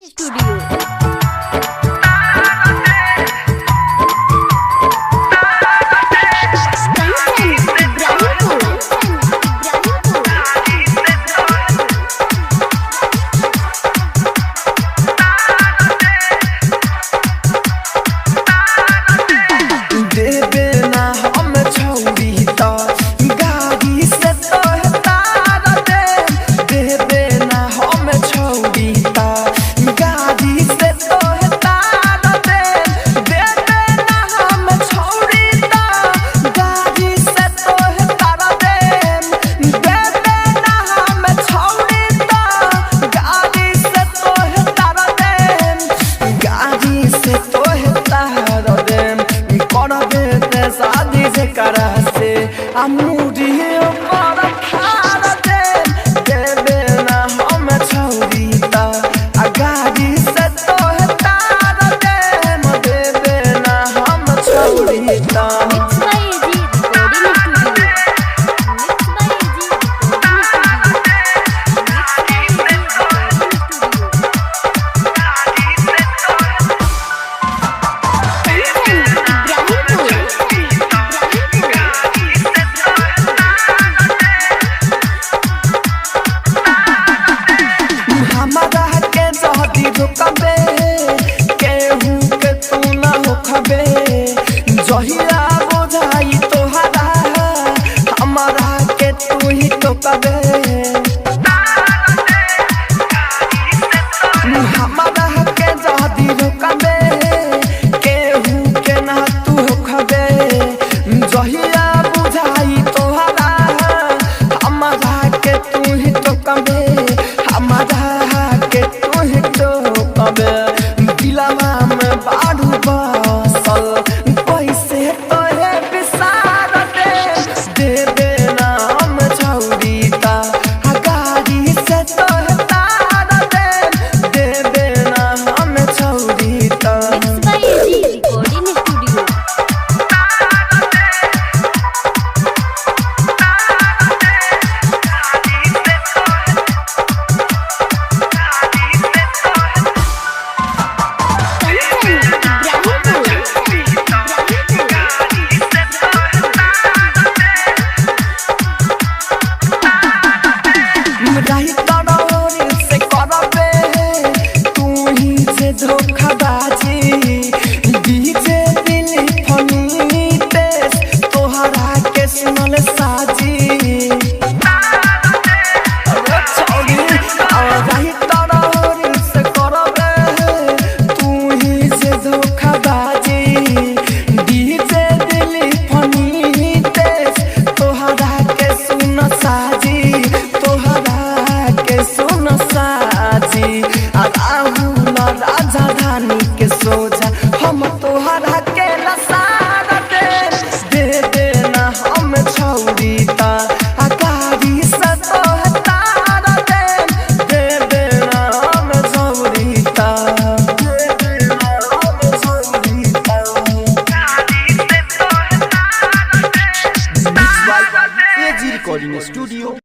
Studio. शादी से करा से अमूरी पर खार देवे ना हम छौरी ता गाड़ी से तो तार देवे ना हम छौरी ता। जहिया बुझाई तोहरा हमारा के तू ही तो कबे हमारा के जदी रुकबे केहू के ना तू खबे जहिया बुझाई तोहरा हमारा के तू ही तो कबे हमारा के तू ही तो कबे दिलवा में बाड़ू बसल धोखाबाजी डीजे दिल फनी तेज तोहरा के सुनल साजी से करबे तू ही से धोखाबाजी डीजे दिल फनी तेज तोहरा के सुन साजी तोहरा के सुन साजी राजा धानी के सोचा हम तोहरा